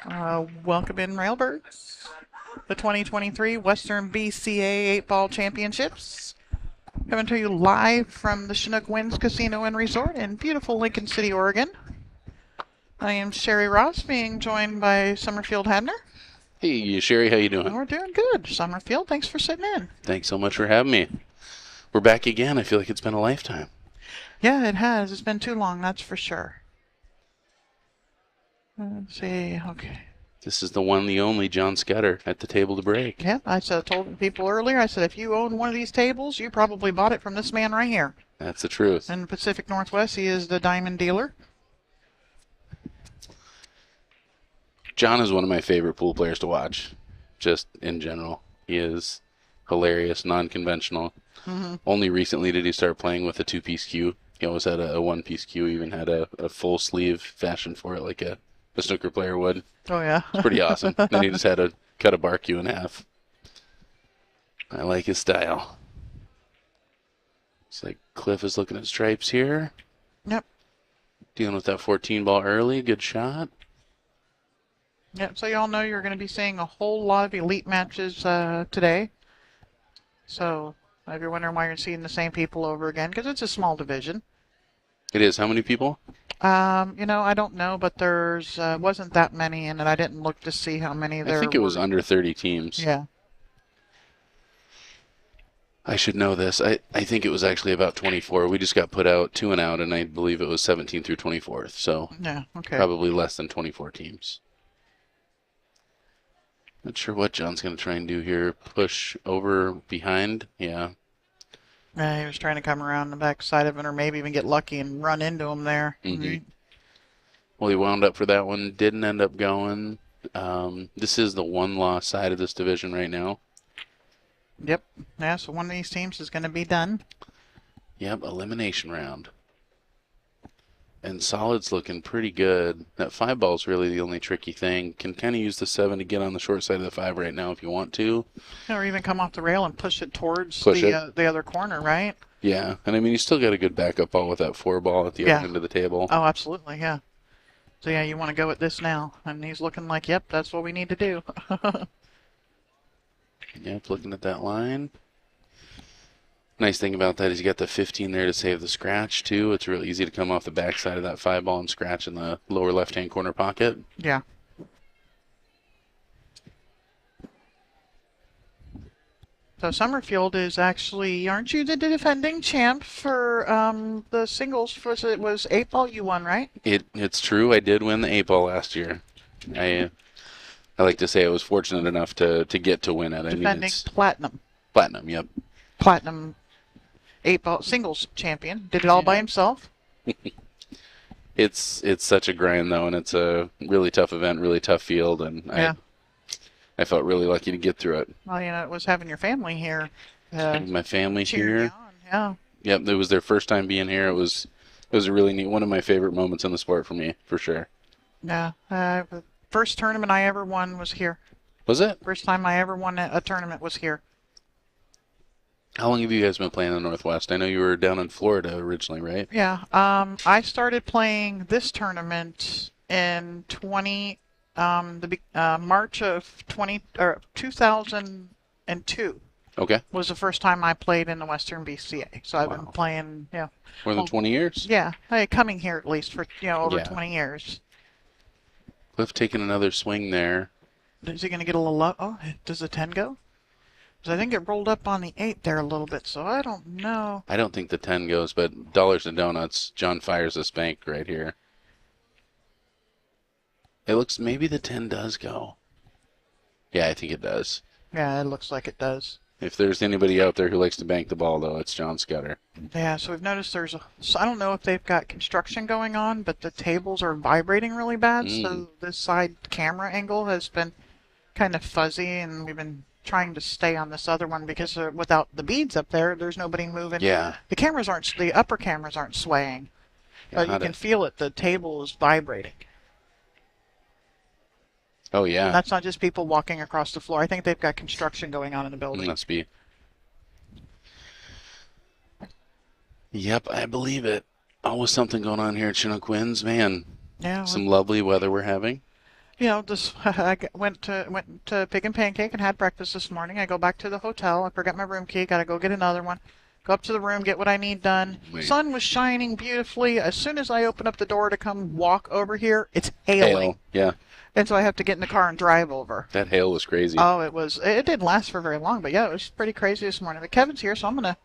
Welcome in, Railbirds. The 2023 Western BCA 8-Ball Championships. Coming to you live from the Chinook Winds Casino and Resort in beautiful Lincoln City, Oregon. I am Sherry Ross, being joined by Summerfield Hadner. Hey, Sherry, how you doing? We're doing good. Summerfield, thanks for sitting in. Thanks so much for having me. We're back again. I feel like it's been a lifetime. Yeah, it has. It's been too long, that's for sure. Let's see, okay. This is the one, the only John Scudder at the table to break. Yeah, I told people earlier, I said, if you own one of these tables, you probably bought it from this man right here. That's the truth. In the Pacific Northwest, he is the diamond dealer. John is one of my favorite pool players to watch, just in general. He is hilarious, non-conventional. Mm-hmm. Only recently did he start playing with a two-piece cue. He always had a one-piece cue, even had a full sleeve fashion for it like a snooker player would. Oh, yeah. It's pretty awesome. Then he just had to cut a bar cue in half. I like his style. It's like Cliff is looking at stripes here. Yep. Dealing with that 14 ball early. Good shot. Yep, so y'all know you're going to be seeing a whole lot of elite matches today. So if you're wondering why you're seeing the same people over again, because it's a small division. It is. How many people? I don't know, but there's wasn't that many in it. I didn't look to see how many there were. I think it was under 30 teams. Yeah. I should know this. I think it was actually about 24. We just got put out 2 and out, and I believe it was 17 through 24th. So yeah, okay. Probably less than 24 teams. Not sure what John's going to try and do here. Push over behind. Yeah. Yeah, he was trying to come around the back side of it, or maybe even get lucky and run into him there. Mm-hmm. Well, he wound up for that one. Didn't end up going. This is the one-loss side of this division right now. Yep. Yeah, so one of these teams is going to be done. Yep, elimination round. And solid's looking pretty good. That 5 ball's really the only tricky thing. Can kind of use the 7 to get on the short side of the 5 right now if you want to. Or even come off the rail and push it towards the other corner, right? Yeah, and I mean, you still got a good backup ball with that 4 ball at the other end of the table. Oh, absolutely, yeah. So yeah, you want to go at this now. And he's looking like, yep, that's what we need to do. Yep, looking at that line. Nice thing about that is you got the 15 there to save the scratch, too. It's real easy to come off the backside of that 5 ball and scratch in the lower left-hand corner pocket. Yeah. So Summerfield is actually, aren't you the defending champ for the singles? It was 8-ball you won, right? It's true. I did win the 8-ball last year. I like to say I was fortunate enough to get to win it. Defending platinum. Platinum, yep. Platinum 8-ball singles champion. Did it all by himself? It's such a grind, though, and it's a really tough event, really tough field, and I felt really lucky to get through it. Well, it was having your family here. My family here. Yeah. Yep, it was their first time being here. It was a really neat, one of my favorite moments in the sport for me, for sure. Yeah. The first tournament I ever won was here. Was it? First time I ever won a tournament was here. How long have you guys been playing in the Northwest? I know you were down in Florida originally, right? Yeah. I started playing this tournament in March of 2002. Okay. Was the first time I played in the Western BCA. So I've been playing, more than 20 years? Yeah. Coming here at least for, over 20 years. Cliff taking another swing there. Is he going to get a little low? Oh, does the 10 go? Because I think it rolled up on the 8 there a little bit, so I don't know. I don't think the 10 goes, but dollars and donuts. John fires a spank right here. It looks, maybe the 10 does go. Yeah, I think it does. Yeah, it looks like it does. If there's anybody out there who likes to bank the ball, though, it's John Scudder. Yeah, so we've noticed I don't know if they've got construction going on, but the tables are vibrating really bad, so this side camera angle has been kind of fuzzy, and we've been trying to stay on this other one because without the beads up there, there's nobody moving. Yeah. The upper cameras aren't swaying, but you can feel it. The table is vibrating. Oh, yeah. And that's not just people walking across the floor. I think they've got construction going on in the building. Must be. Yep, I believe it. Always something going on here at Chinook Winds. Man, Yeah. some lovely weather we're having. Just went to Pig and Pancake and had breakfast this morning. I go back to the hotel. I forgot my room key. Got to go get another one. Go up to the room, get what I need done. Wait. Sun was shining beautifully. As soon as I open up the door to come walk over here, it's hailing. Hail, yeah. And so I have to get in the car and drive over. That hail was crazy. Oh, it didn't last for very long, but yeah, it was pretty crazy this morning. But Kevin's here, so I'm going to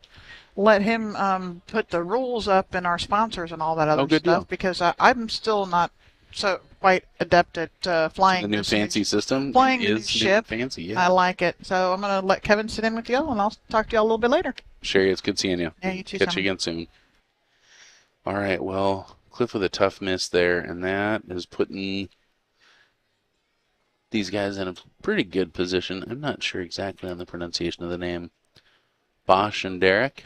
let him put the rules up and our sponsors and all that other good stuff deal. because I'm still not so quite adept at flying The new this fancy system flying the new is ship. fancy, yeah. I like it. So I'm going to let Kevin sit in with y'all, and I'll talk to y'all a little bit later. Sherry, it's good seeing you. Yeah, you too, Catch Simon. you again soon. All right, well, Cliff with a tough miss there, and that is putting these guys in a pretty good position. I'm not sure exactly on the pronunciation of the name. Baisch and Derrick.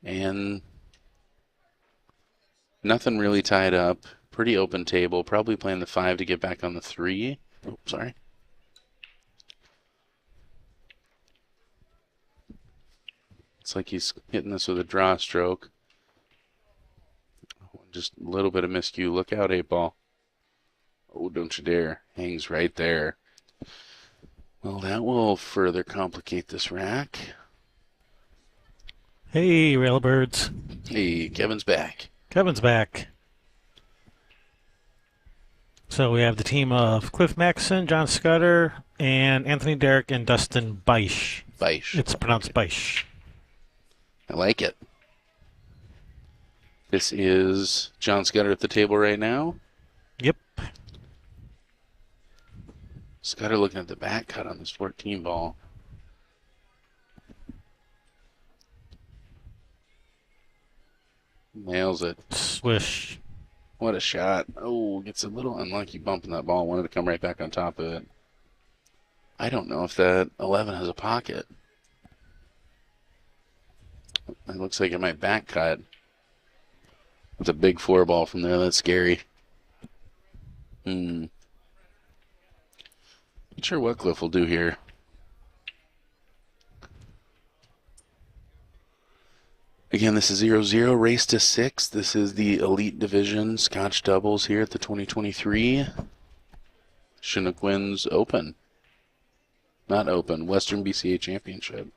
And nothing really tied up. Pretty open table. Probably playing the 5 to get back on the 3. Oh, sorry. It's like he's hitting this with a draw stroke. Just a little bit of miscue. Look out, 8-ball. Oh, don't you dare. Hangs right there. Well, that will further complicate this rack. Hey, Railbirds. Hey, Kevin's back. Kevin's back. So we have the team of Cliff Maxson, John Scudder, and Anthony Derrick and Dustin Baisch. Baisch. It's pronounced Baisch. I like it. This is John Scudder at the table right now. Yep. Scudder looking at the back cut on this 14 ball. Nails it. Swish. What a shot. Oh, gets a little unlucky bumping that ball. Wanted to come right back on top of it. I don't know if that 11 has a pocket. It looks like it might back cut. It's a big 4 ball from there. That's scary. Not sure what Cliff will do here. Again, this is 0-0, race to 6. This is the Elite Division Scotch Doubles here at the 2023 Chinook Winds Open. Not Open, Western BCA Championship.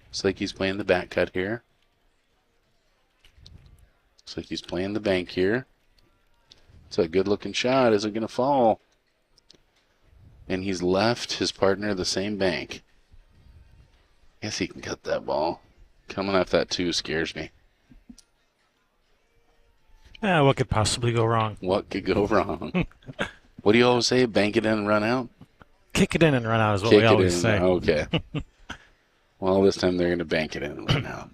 Looks like he's playing the back cut here. Looks like he's playing the bank here. It's a good looking shot. Is it going to fall? And he's left his partner the same bank. Guess he can cut that ball. Coming off that 2 scares me. What could possibly go wrong? What could go wrong? What do you always say? Bank it in and run out? Kick it in and run out is what Kick we it always in. say. Okay. Well, this time they're going to bank it in and run out.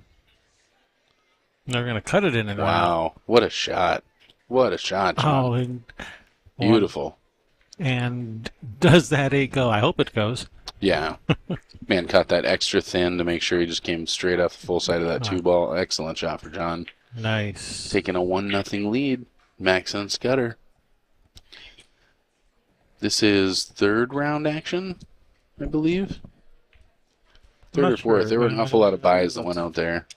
They're going to cut it in and run out. Wow. What a shot. What a shot, John. Oh, and, Beautiful. And does that 8 go? I hope it goes. Yeah. Man caught that extra thin to make sure he just came straight off the full side of that 2 ball. Excellent shot for John. Nice. Taking a 1-0 lead. Maxson Scudder. This is 3rd round action, I believe. 3rd or 4th. Sure. There were an awful lot of buys that went out there.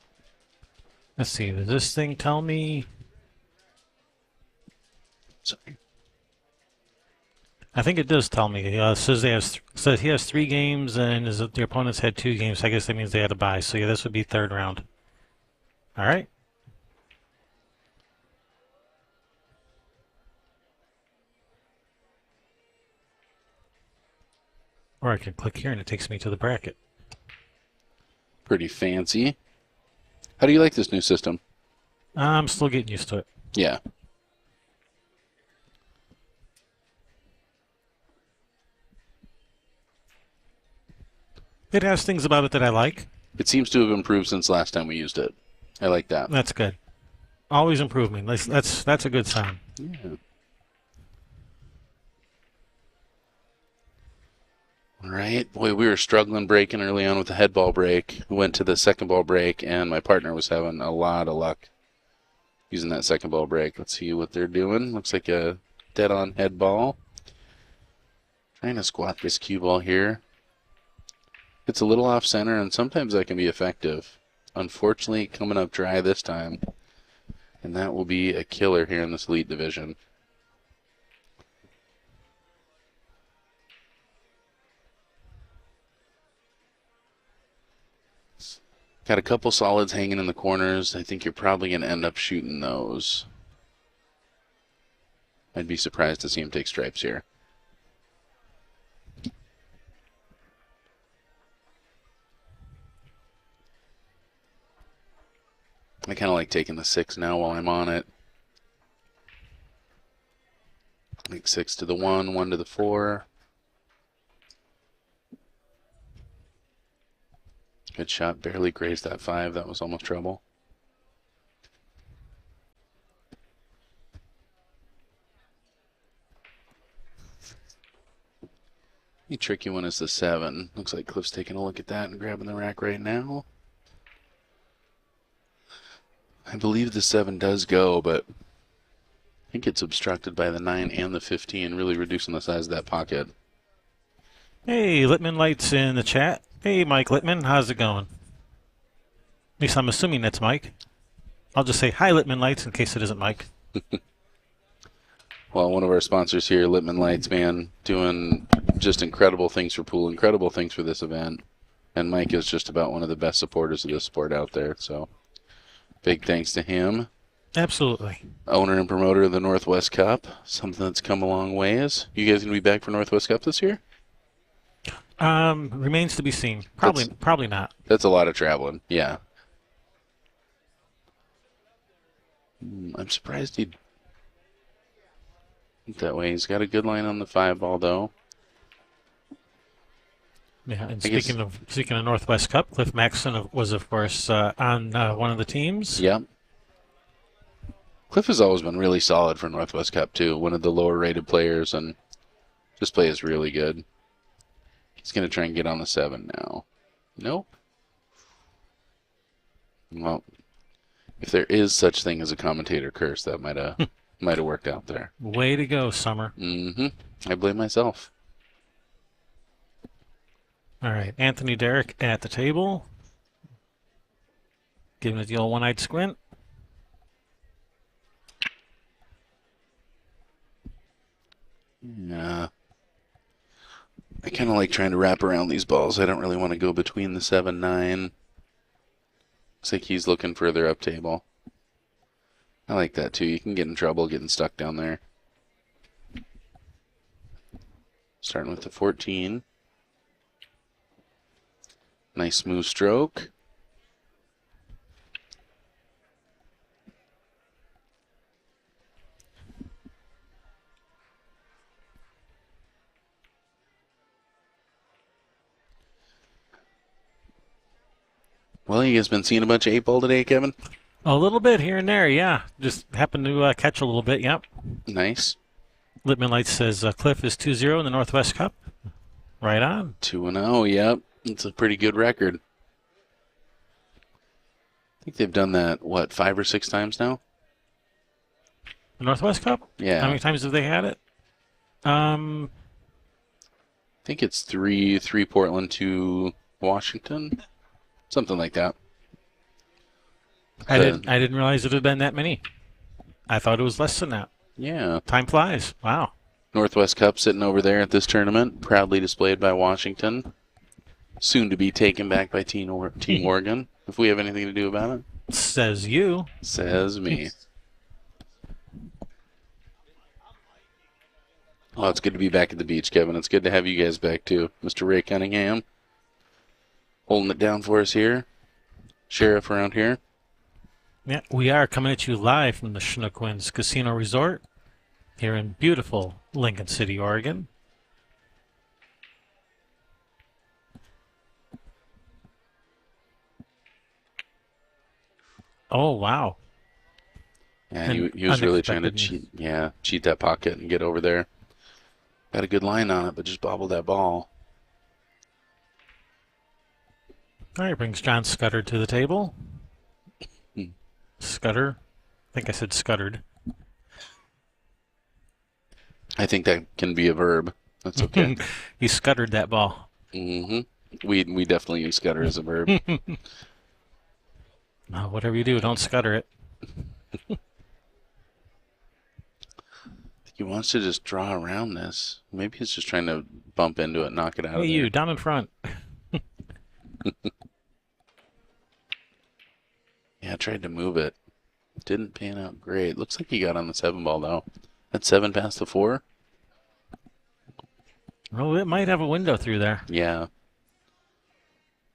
Let's see. Does this thing tell me? Sorry. I think it does tell me. It says he has 3 games and the opponents had 2 games. I guess that means they had a bye. So yeah, this would be 3rd round. All right. Or I can click here and it takes me to the bracket. Pretty fancy. How do you like this new system? I'm still getting used to it. Yeah. It has things about it that I like. It seems to have improved since last time we used it. I like that. That's good. Always improving. That's a good sign. Yeah. All right. Boy, we were struggling breaking early on with the head ball break. We went to the second ball break, and my partner was having a lot of luck using that second ball break. Let's see what they're doing. Looks like a dead-on head ball. Trying to squat this cue ball here. It's a little off center, and sometimes that can be effective. Unfortunately, coming up dry this time, and that will be a killer here in this Elite Division. Got a couple solids hanging in the corners. I think you're probably going to end up shooting those. I'd be surprised to see him take stripes here. I kind of like taking the 6 now while I'm on it. Like 6 to the 1, 1 to the 4. Good shot. Barely grazed that 5. That was almost trouble. The tricky one is the 7. Looks like Cliff's taking a look at that and grabbing the rack right now. I believe the 7 does go, but I think it's obstructed by the 9 and the 15, really reducing the size of that pocket. Hey, Littman Lights in the chat. Hey, Mike Littman, how's it going? At least I'm assuming that's Mike. I'll just say hi, Littman Lights, in case it isn't Mike. Well, one of our sponsors here, Littman Lights, man, doing just incredible things for pool, incredible things for this event. And Mike is just about one of the best supporters of this sport out there, so big thanks to him. Absolutely. Owner and promoter of the Northwest Cup, something that's come a long ways. You guys going to be back for Northwest Cup this year? Remains to be seen. Probably not. That's a lot of traveling, yeah. I'm surprised he went that way. He's got a good line on the 5 ball, though. Yeah, and speaking of Northwest Cup, Cliff Maxson was, of course, on one of the teams. Yep. Cliff has always been really solid for Northwest Cup, too. One of the lower-rated players, and just plays really good. He's going to try and get on the 7 now. Nope. Well, if there is such thing as a commentator curse, that might have worked out there. Way to go, Summer. I blame myself. All right, Anthony Derrick at the table. Giving it the old one-eyed squint. Yeah. I kind of like trying to wrap around these balls. I don't really want to go between the 7, 9. Looks like he's looking further up table. I like that too. You can get in trouble getting stuck down there. Starting with the 14. Nice smooth stroke. Well, you guys been seeing a bunch of 8-ball today, Kevin? A little bit here and there, yeah. Just happened to catch a little bit, yep. Nice. Littman Lights says Cliff is 2-0 in the Northwest Cup. Right on. 2-0, yep. It's a pretty good record. I think they've done that, what, 5 or 6 times now? The Northwest Cup? Yeah. How many times have they had it? I think it's 3 Portland, 2 Washington. Something like that. I didn't realize it had been that many. I thought it was less than that. Yeah. Time flies. Wow. Northwest Cup sitting over there at this tournament, proudly displayed by Washington. Soon to be taken back by Team Oregon, if we have anything to do about it. Says you. Says me. Oh, it's good to be back at the beach, Kevin. It's good to have you guys back, too. Mr. Ray Cunningham holding it down for us here. Sheriff around here. Yeah, we are coming at you live from the Chinook Winds Casino Resort here in beautiful Lincoln City, Oregon. Oh, wow. Yeah, he was really trying to cheat that pocket and get over there. Got a good line on it, but just bobbled that ball. All right, brings John Scudder to the table. Scudder. I think I said scuddered. I think that can be a verb. That's okay. He scuddered that ball. Mm-hmm. We definitely use scudder as a verb. No, whatever you do, don't scudder it. He wants to just draw around this. Maybe he's just trying to bump into it, knock it out of there. Hey, you, down in front. tried to move it. Didn't pan out great. Looks like he got on the 7 ball, though. That's 7 past the 4? Well, it might have a window through there. Yeah.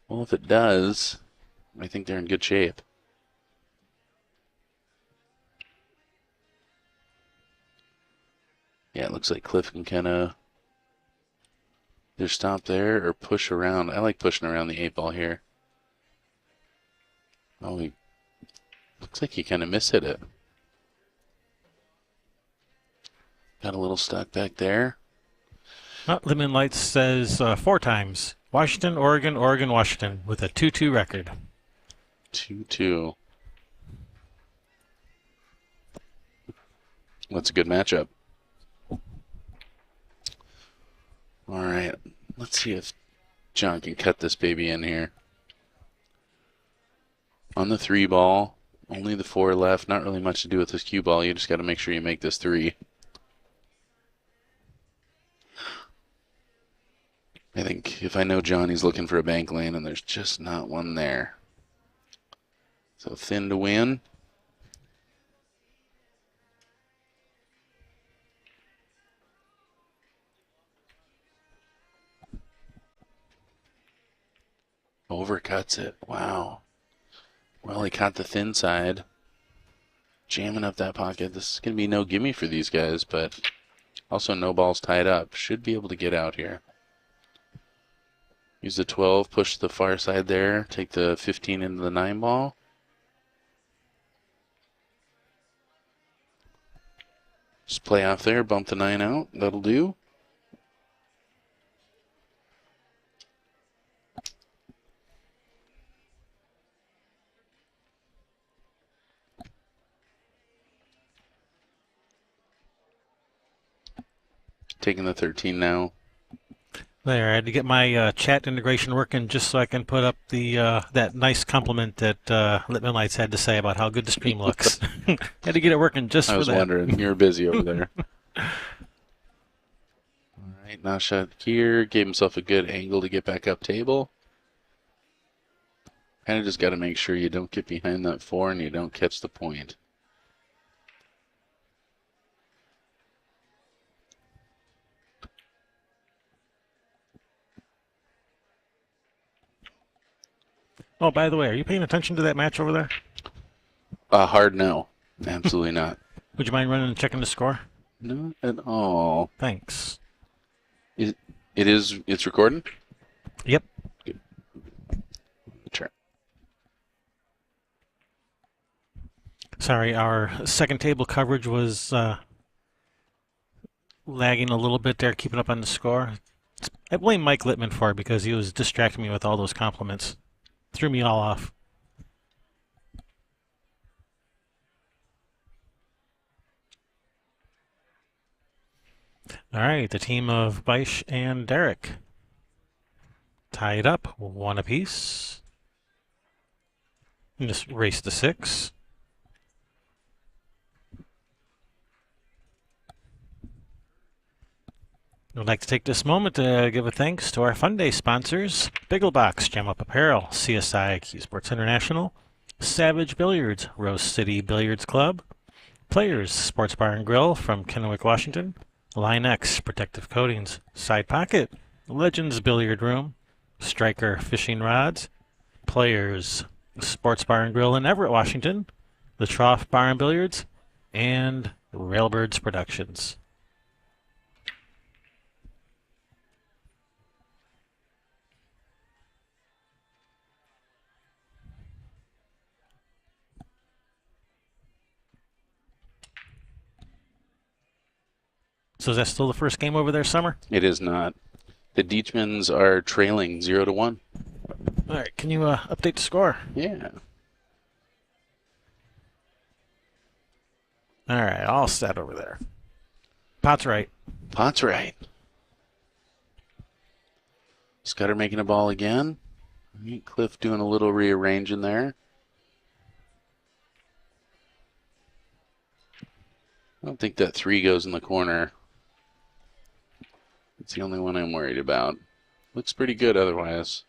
Well, if it does, I think they're in good shape. Yeah, it looks like Cliff can kind of either stop there or push around. I like pushing around the 8 ball here. Oh, he looks like he kind of mishit it. Got a little stuck back there. Lemon Lights says 4 times. Washington, Oregon, Oregon, Washington with a 2-2 record. 2-2. That's a good matchup. All right, let's see if John can cut this baby in here. On the 3 ball, only the 4 left. Not really much to do with this cue ball. You just got to make sure you make this 3. I think if I know John, he's looking for a bank lane, and there's just not one there. So thin to win. Overcuts it. Wow. Well, he caught the thin side. Jamming up that pocket. This is going to be no gimme for these guys, but also no balls tied up. Should be able to get out here. Use the 12, push the far side there, take the 15 into the 9 ball. Just play off there, bump the 9 out. That'll do. Taking the 13 now. There, I had to get my chat integration working just so I can put up the that nice compliment that Litman Lights had to say about how good the stream looks. Had to get it working just I for was that. wondering. You're busy over there. All right, now shot here. Gave himself a good angle to get back up table. Kind of just got to make sure you don't get behind that 4 and you don't catch the point. Oh, by the way, are you paying attention to that match over there? Hard no. Absolutely not. Would you mind running and checking the score? Not at all. Thanks. It's recording? Yep. Good. Try. Sorry, our second table coverage was lagging a little bit there, keeping up on the score. I blame Mike Littman for it because he was distracting me with all those compliments. Threw me all off. All right, the team of Baisch and Derrick tied up 1 apiece. And just race to 6. I'd like to take this moment to give a thanks to our Fun Day sponsors, Bigglebox, Gem Up Apparel, CSI, Q Sports International, Savage Billiards, Rose City Billiards Club, Players, Sports Bar and Grill from Chinook, Washington, Line X, Protective Coatings, Side Pocket, Legends Billiard Room, Striker Fishing Rods, Players, Sports Bar and Grill in Everett, Washington, The Trough Bar and Billiards, and Railbirds Productions. So is that still the first game over there, Summer? It is not. The Deachmans are trailing 0-1. All right, can you update the score? Yeah. All right, all set over there. Pot's right. Pot's right. Scudder making a ball again. Cliff doing a little rearranging there. I don't think that 3 goes in the corner. It's the only one I'm worried about. Looks pretty good otherwise.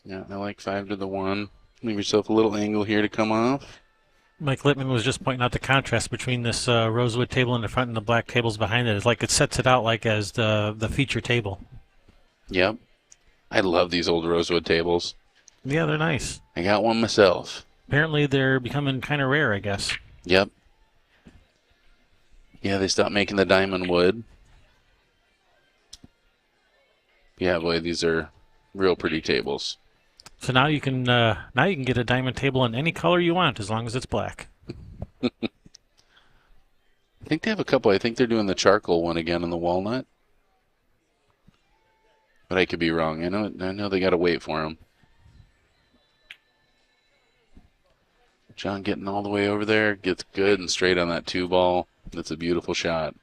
Yeah, I like 5 to the 1. Leave yourself a little angle here to come off. Mike Littman was just pointing out the contrast between this rosewood table in the front and the black tables behind it. It's like it sets it out like as the feature table. Yep. I love these old rosewood tables. Yeah, they're nice. I got one myself. Apparently they're becoming kind of rare, I guess. Yep. Yeah, they stopped making the diamond wood. Yeah, boy, these are real pretty tables. So now you can get a diamond table in any color you want as long as it's black. I think they have a couple. I think they're doing the charcoal one again in the walnut. But I could be wrong. I know they got to wait for them. John getting all the way over there. Gets good and straight on that 2-ball. That's a beautiful shot.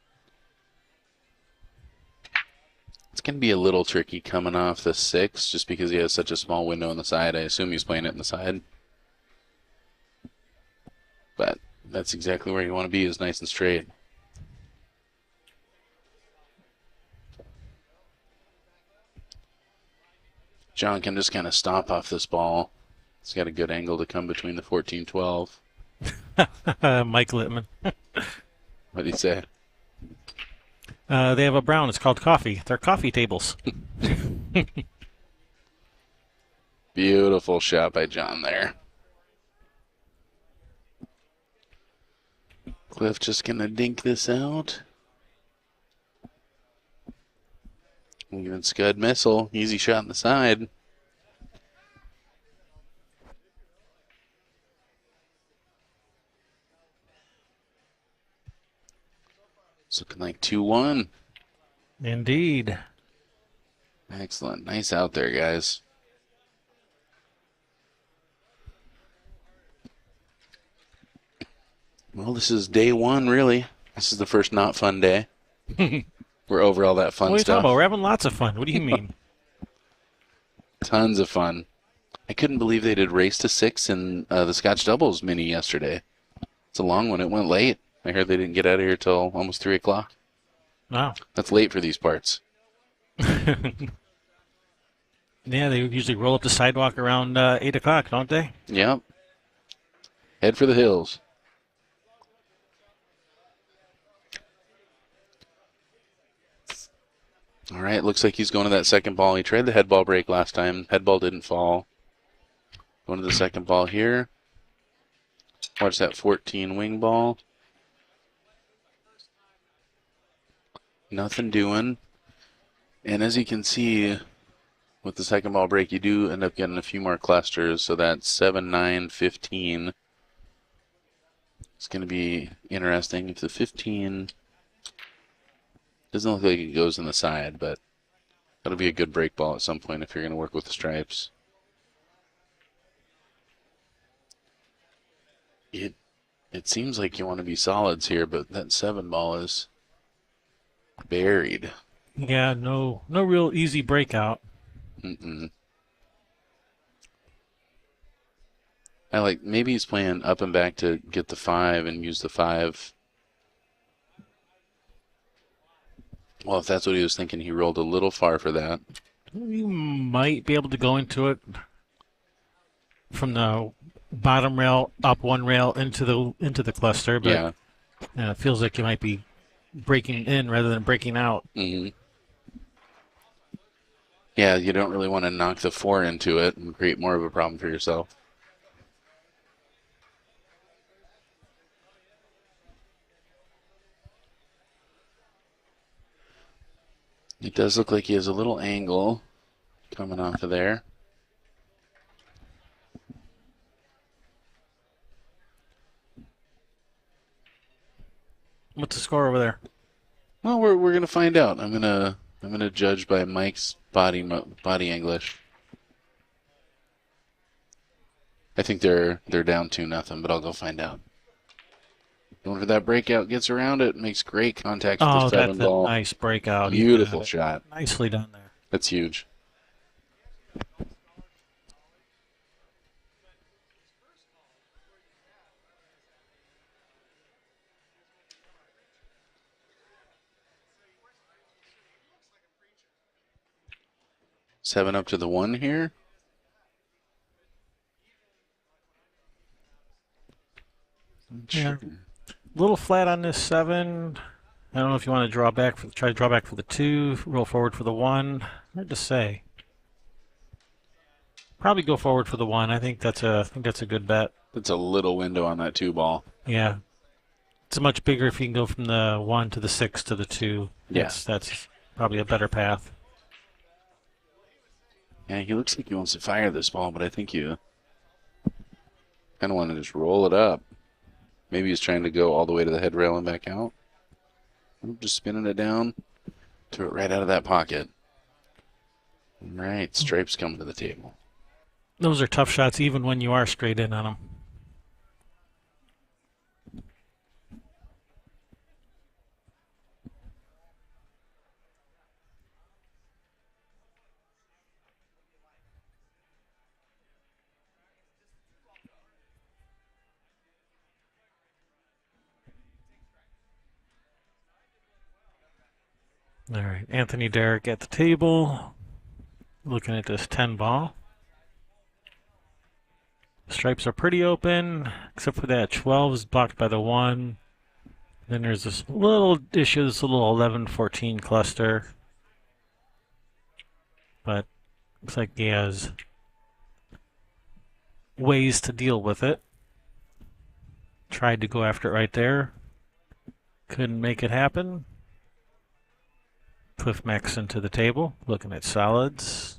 It's going to be a little tricky coming off the 6 just because he has such a small window on the side. I assume he's playing it in the side. But that's exactly where you want to be, is nice and straight. John can just kind of stomp off this ball. It's got a good angle to come between the 14-12. Mike Littman. What did he say? They have a brown. It's called coffee. They're coffee tables. Beautiful shot by John there. Cliff just going to dink this out. Even Scud missile. Easy shot on the side. It's looking like 2-1. Indeed. Excellent. Nice out there, guys. Well, this is day 1, really. This is the first not fun day. We're over all that fun What are you stuff. talking about? We're having lots of fun. What do you mean? Tons of fun. I couldn't believe they did race to 6 in the Scotch doubles mini yesterday. It's a long one. It went late. I heard they didn't get out of here till almost 3 o'clock. Wow. That's late for these parts. Yeah, they usually roll up the sidewalk around 8 o'clock, don't they? Yep. Head for the hills. All right, looks like he's going to that second ball. He tried the head ball break last time. Head ball didn't fall. Going to the second ball here. Watch that 14 wing ball. Nothing doing. And as you can see, with the second ball break, you do end up getting a few more clusters. So that's 7, 9, 15. It's going to be interesting. If the 15 doesn't look like it goes in the side, but that'll be a good break ball at some point if you're going to work with the stripes. It seems like you want to be solids here, but that 7 ball is buried. Yeah, no real easy breakout. Mm-mm. I like, maybe he's playing up and back to get the 5 and use the 5. Well, if that's what he was thinking, he rolled a little far for that. You might be able to go into it from the bottom rail up 1 rail into the cluster, but Yeah. it feels like you might be breaking in rather than breaking out. Mm-hmm. Yeah, you don't really want to knock the 4 into it and create more of a problem for yourself. It does look like he has a little angle coming off of there. What's the score over there? Well, we're gonna find out. I'm gonna judge by Mike's body English. I think they're down 2-0, but I'll go find out. Going for that breakout, gets around it, makes great contact with the 7 that's ball. a nice breakout. Beautiful shot. Nicely done there. That's huge. Seven up to the 1 here. Yeah. A little flat on this 7. I don't know if you want to try to draw back for the 2, roll forward for the 1. Hard to say. Probably go forward for the 1. I think that's a good bet. That's a little window on that 2 ball. Yeah. It's much bigger if you can go from the 1 to the 6 to the 2. Yeah. That's probably a better path. Yeah, he looks like he wants to fire this ball, but I think you kind of want to just roll it up. Maybe he's trying to go all the way to the head rail and back out. I'm just spinning it down, threw it right out of that pocket. Right, Stripes coming to the table. Those are tough shots even when you are straight in on them. All right, Anthony Derrick at the table, looking at this 10 ball. Stripes are pretty open, except for that 12 is blocked by the 1. Then there's this little issue, this little 11-14 cluster. But looks like he has ways to deal with it. Tried to go after it right there. Couldn't make it happen. Cliff Maxson to the table, looking at solids.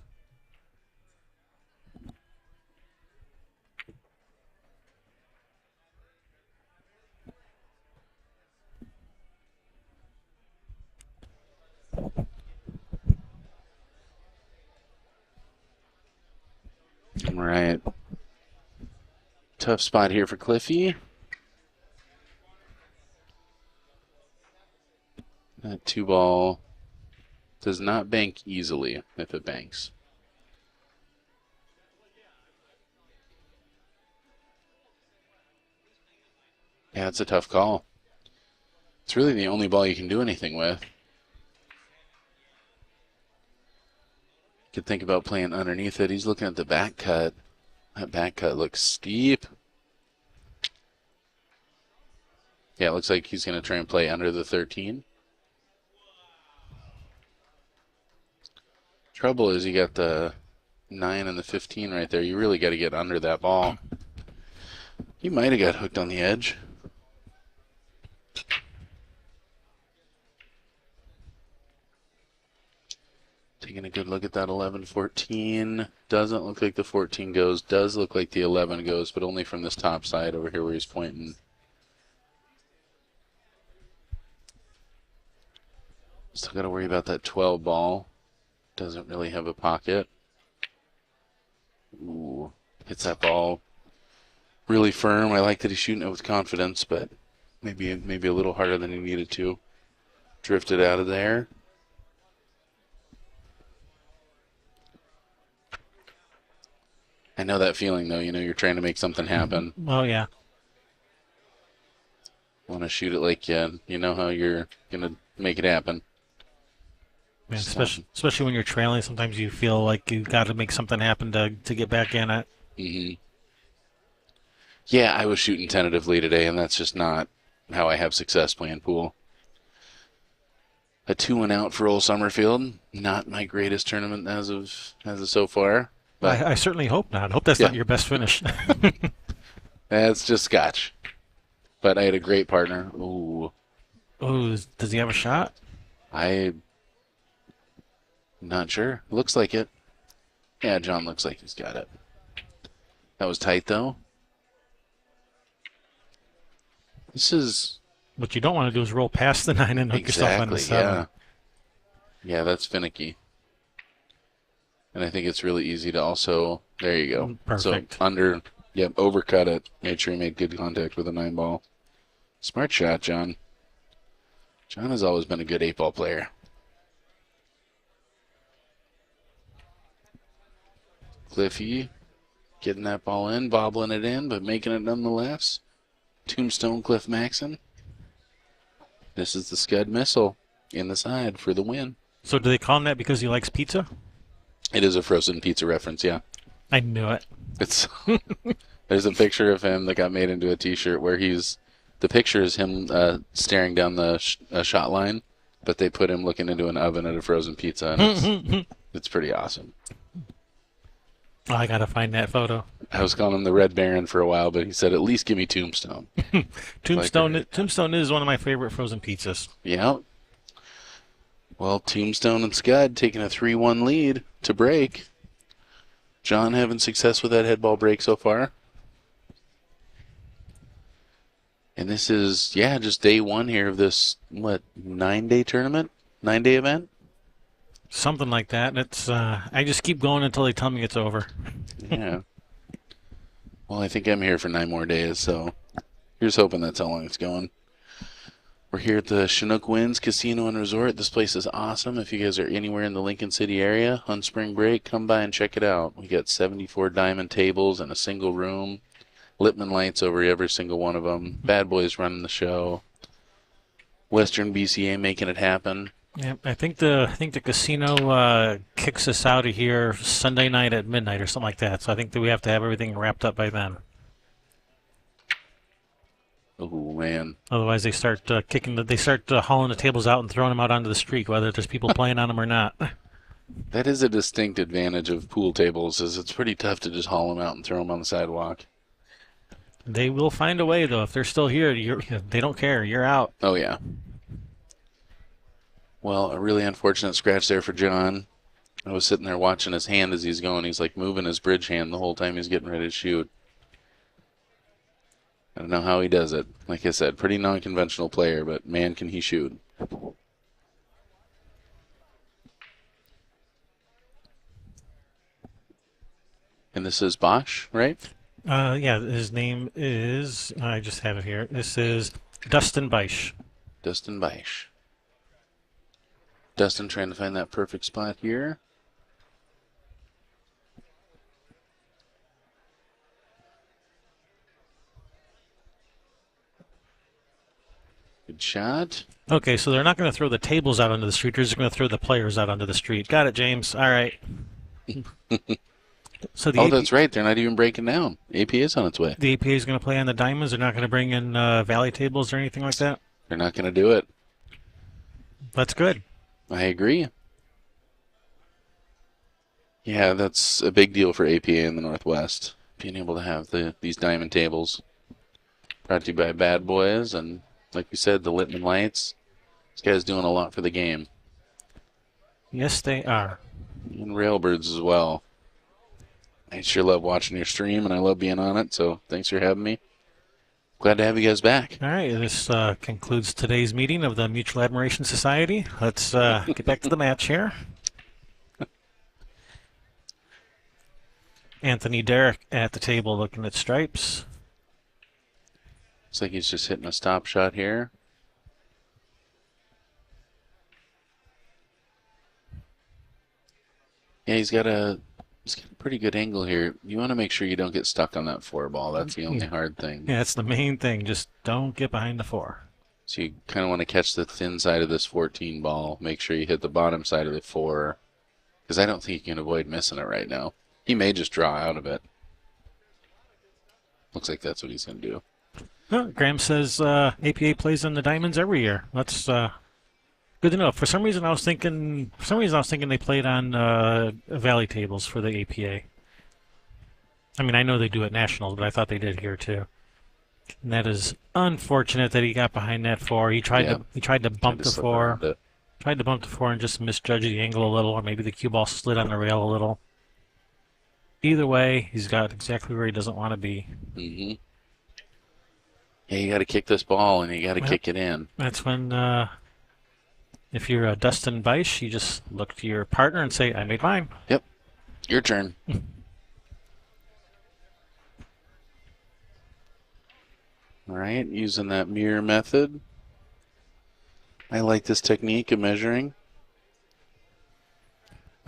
All right. Tough spot here for Cliffy. That 2 ball does not bank easily if it banks. Yeah, it's a tough call. It's really the only ball you can do anything with. Could think about playing underneath it. He's looking at the back cut. That back cut looks steep. Yeah, it looks like he's going to try and play under the 13. Trouble is you got the 9 and the 15 right there. You really got to get under that ball. He might have got hooked on the edge. Taking a good look at that 11-14. Doesn't look like the 14 goes. Does look like the 11 goes, but only from this top side over here where he's pointing. Still got to worry about that 12 ball. Doesn't really have a pocket. Ooh, hits that ball really firm. I like that he's shooting it with confidence, but maybe a little harder than he needed to. Drifted out of there. I know that feeling, though. You know, you're trying to make something happen. Oh, yeah. Want to shoot it like you know how you're going to make it happen. Man, especially when you're trailing, sometimes you feel like you got to make something happen to get back in it. Mm-hmm. Yeah, I was shooting tentatively today, and that's just not how I have success playing pool. A 2-1 for Old Summerfield. Not my greatest tournament as of so far. But I certainly hope not. I hope that's not your best finish. That's just Scotch. But I had a great partner. Ooh. Oh, does he have a shot? I'm not sure. Looks like it. Yeah, John looks like he's got it. That was tight, though. This is... What you don't want to do is roll past the 9 and hook yourself on the 7. Yeah, that's finicky. And I think it's really easy to also... There you go. Perfect. So overcut it. Made sure he made good contact with a 9 ball. Smart shot, John. John has always been a good 8-ball player. Cliffy getting that ball in, bobbling it in, but making it nonetheless. Tombstone Cliff Maxson. This is the Scud missile in the side for the win. So do they call him that because he likes pizza? It is a frozen pizza reference, yeah. I knew it. It's there's a picture of him that got made into a T-shirt where he's The picture is him staring down the shot line, but they put him looking into an oven at a frozen pizza, and it's pretty awesome. Oh, I gotta find that photo. I was calling him the Red Baron for a while, but he said, at least give me Tombstone. Tombstone is one of my favorite frozen pizzas. Yeah. Well, Tombstone and Scud taking a 3-1 lead to break. John having success with that head ball break so far. And this is, just day one here of this, 9-day tournament? 9-day event? Something like that. It's I just keep going until they tell me it's over. Yeah. Well, I think I'm here for 9 more days, so here's hoping that's how long it's going. We're here at the Chinook Winds Casino and Resort. This place is awesome. If you guys are anywhere in the Lincoln City area on spring break, come by and check it out. We got 74 diamond tables in a single room. Lippmann lights over every single one of them. Bad Boys running the show. Western BCA making it happen. Yeah, I think the casino kicks us out of here Sunday night at midnight or something like that. So I think that we have to have everything wrapped up by then. Oh man! Otherwise, they start hauling the tables out and throwing them out onto the street, whether there's people playing on them or not. That is a distinct advantage of pool tables, is it's pretty tough to just haul them out and throw them on the sidewalk. They will find a way, though. If they're still here, they don't care. You're out. Oh yeah. Well, a really unfortunate scratch there for John. I was sitting there watching his hand as he's going. He's like moving his bridge hand the whole time he's getting ready to shoot. I don't know how he does it. Like I said, pretty non-conventional player, but man, can he shoot. And this is Baisch, right? Yeah, his name is, I just have it here. This is Dustin Baisch. Dustin Baisch. Dustin trying to find that perfect spot here. Good shot. Okay, so they're not going to throw the tables out onto the street. They're just going to throw the players out onto the street. Got it, James. All right. So that's right. They're not even breaking down. APA is on its way. The APA is going to play on the diamonds. They're not going to bring in valley tables or anything like that? They're not going to do it. That's good. I agree. Yeah, that's a big deal for APA in the Northwest, being able to have these diamond tables. Brought to you by Bad Boys, and like we said, the Lippmann lights. This guy's doing a lot for the game. Yes, they are. And Railbirds as well. I sure love watching your stream, and I love being on it, so thanks for having me. Glad to have you guys back. All right, this concludes today's meeting of the Mutual Admiration Society. Let's get back to the match here. Anthony Derrick at the table looking at stripes. Looks like he's just hitting a stop shot here. Yeah, he's got a pretty good angle here. You want to make sure you don't get stuck on that 4 ball. That's the only hard thing. Yeah, that's the main thing. Just don't get behind the 4. So you kind of want to catch the thin side of this 14 ball. Make sure you hit the bottom side of the 4. Because I don't think you can avoid missing it right now. He may just draw out of it. Looks like that's what he's going to do. Oh, Graham says APA plays on the diamonds every year. That's good to know. For some reason, I was thinking they played on valley tables for the APA. I mean, I know they do at nationals, but I thought they did here too. And that is unfortunate that he got behind that 4. He tried to bump the 4. Tried to bump the 4 and just misjudge the angle a little, or maybe the cue ball slid on the rail a little. Either way, he's got exactly where he doesn't want to be. Mm-hmm. Yeah, you got to kick this ball, and you got to kick it in. That's when, if you're Dustin Baisch, you just look to your partner and say, I made mine. Yep. Your turn. All right, using that mirror method. I like this technique of measuring.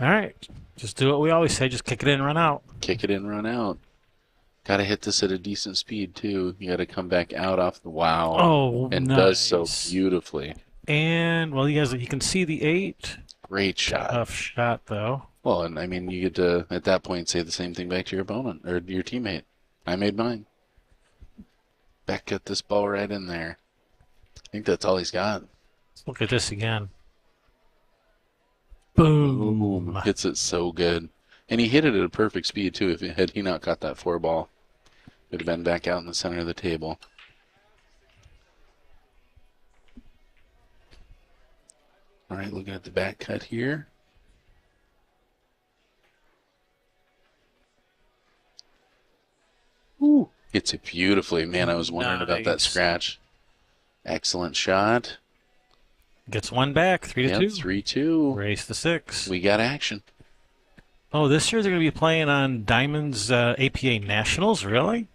All right. Just do what we always say. Just kick it in and run out. Kick it in, run out. Got to hit this at a decent speed, too. You got to come back out off the wow. Oh, and nice. Does so beautifully. And, well, you can see the 8. Great shot. Tough shot, though. Well, and I mean, you get to, at that point, say the same thing back to your opponent or your teammate. I made mine. Back cut this ball right in there. I think that's all he's got. Let's look at this again. Boom. Ooh, hits it so good. And he hit it at a perfect speed, too. Had he not caught that 4-ball, it would have been back out in the center of the table. All right, looking at the back cut here. Ooh, hits it beautifully. Man, I was wondering about that Nice. scratch. Excellent shot. Gets one back, 3-2. Yep, 3-2. Race to 6. We got action. Oh, this year they're going to be playing on Diamond's APA Nationals. Really?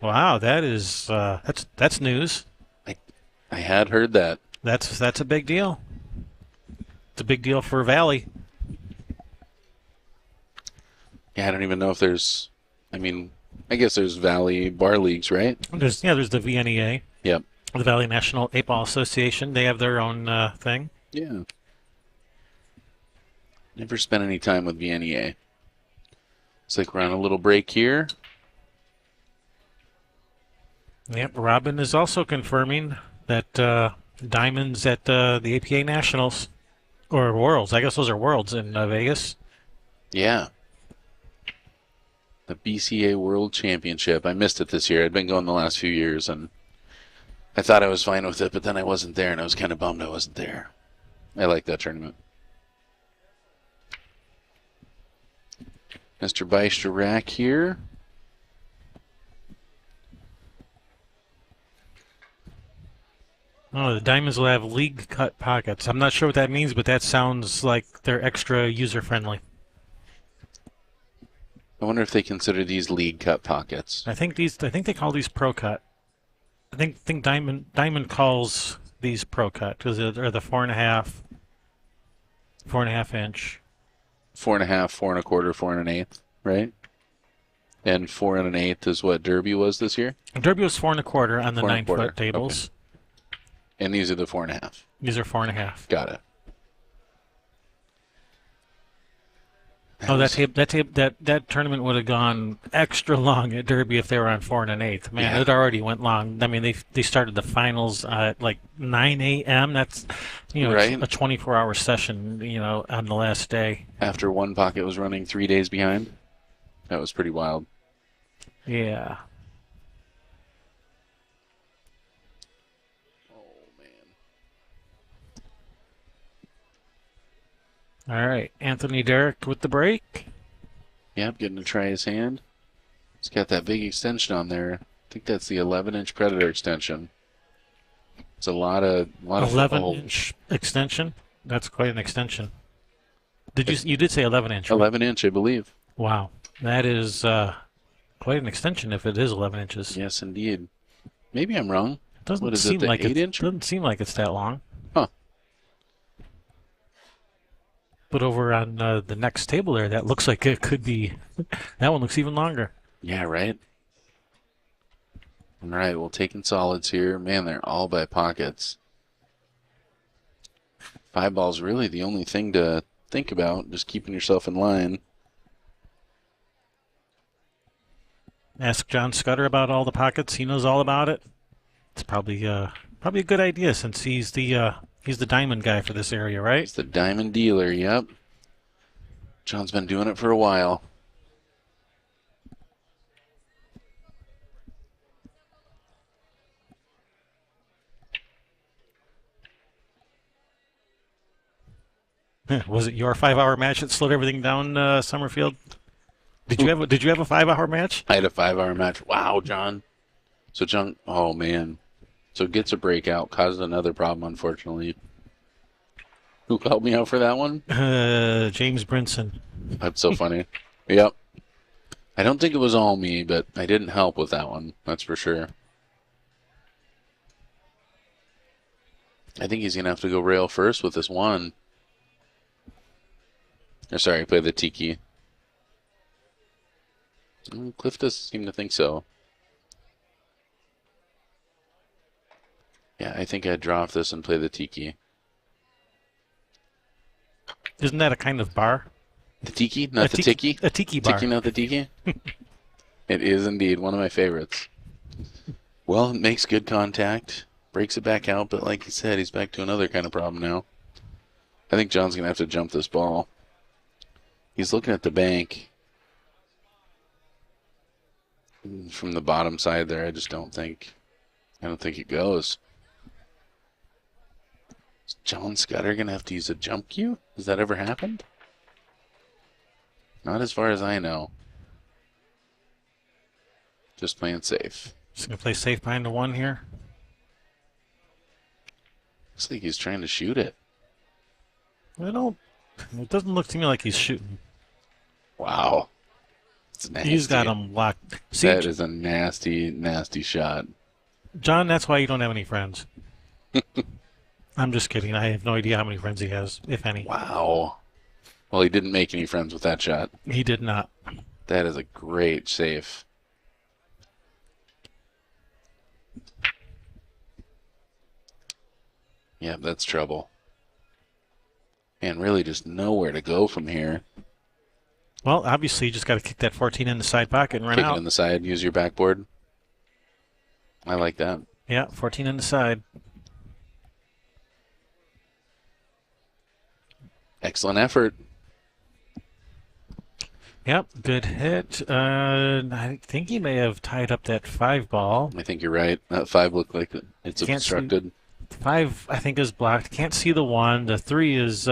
Wow, that is that's news. I had heard that. That's a big deal. It's a big deal for Valley. Yeah, I don't even know if there's. I mean, I guess there's Valley Bar Leagues, right? There's the VNEA, Yep. the Valley National 8-Ball Association. They have their own thing. Yeah. Never spent any time with VNEA. Looks like we're on a little break here. Yep, Robin is also confirming that Diamond's at the APA Nationals. Or Worlds. I guess those are Worlds in Vegas. Yeah. The BCA World Championship. I missed it this year. I'd been going the last few years, and I thought I was fine with it, but then I wasn't there, and I was kind of bummed I wasn't there. I like that tournament. Mr. Baisch to rack here. Oh, the Diamonds will have league cut pockets. I'm not sure what that means, but that sounds like they're extra user friendly. I wonder if they consider these league cut pockets. I think they call these pro cut. I think Diamond calls these pro cut because they're the 4.5 inch. 4.5, 4 1/4, 4 1/8, right? And 4 1/8 is what Derby was this year? Derby was 4 1/4 on the 4 9-foot 1/4, tables. okay. And these are the 4.5. These are 4.5. Got it. Oh, that tournament would have gone extra long at Derby if they were on 4 1/8. Man, Yeah. it already went long. I mean, they started the finals at like 9 a.m. That's Right. a 24-hour session. On the last day. After one pocket was running 3 days behind. That was pretty wild. Yeah. Oh, man. All right, Anthony Derrick with the break. Yep, getting to try his hand. He's got that big extension on there. I think that's the 11-inch Predator extension. It's a lot of 11-inch extension. That's quite an extension. You did say 11-inch? 11-inch, I believe. Wow, that is quite an extension if it is 11 inches. Yes, indeed. Maybe I'm wrong. Doesn't What is seem it, the like 8-inch? Doesn't seem like it's that long. Huh. But over on the next table there, that looks like it could be. That one looks even longer. Yeah, right? All right, well, taking solids here. Man, they're all by pockets. 5-ball's really the only thing to think about, just keeping yourself in line. Ask John Scudder about all the pockets. He knows all about it. It's probably a good idea since he's the diamond guy for this area, right? It's the diamond dealer, yep. John's been doing it for a while. Was it your 5-hour match that slowed everything down, Summerfield? Did you have a 5-hour match? I had a 5-hour match. Wow, John. So John, oh man. So gets a breakout, causes another problem, unfortunately. Who helped me out for that one? James Brinson. That's so funny. Yep. I don't think it was all me, but I didn't help with that one. That's for sure. I think he's going to have to go rail first with this one. Or sorry, play the tiki. Cliff doesn't seem to think so. Yeah, I think I'd draw off this and play the tiki. Isn't that a kind of bar? The tiki, not the tiki? A tiki bar. Tiki, not the tiki? It is indeed one of my favorites. Well, it makes good contact. Breaks it back out, but like you said, he's back to another kind of problem now. I think John's going to have to jump this ball. He's looking at the bank. From the bottom side there, I don't think it goes. Is John Scudder going to have to use a jump cue? Has that ever happened? Not as far as I know. Just playing safe. Just going to play safe behind the one here. Looks like he's trying to shoot it. It doesn't look to me like he's shooting. Wow. It's nasty. He's got him locked. See, that is a nasty, nasty shot. John, that's why you don't have any friends. I'm just kidding. I have no idea how many friends he has, if any. Wow. Well, he didn't make any friends with that shot. He did not. That is a great save. Yeah, that's trouble. And really just nowhere to go from here. Well, obviously, you just got to kick that 14 in the side pocket and run Kick out. it in the side, use your backboard. I like that. Yeah, 14 in the side. Excellent effort. Yep, good hit. I think he may have tied up that 5 ball. I think you're right. That 5 looked like it's Can't obstructed. 5, I think, is blocked. Can't see the 1. The 3 is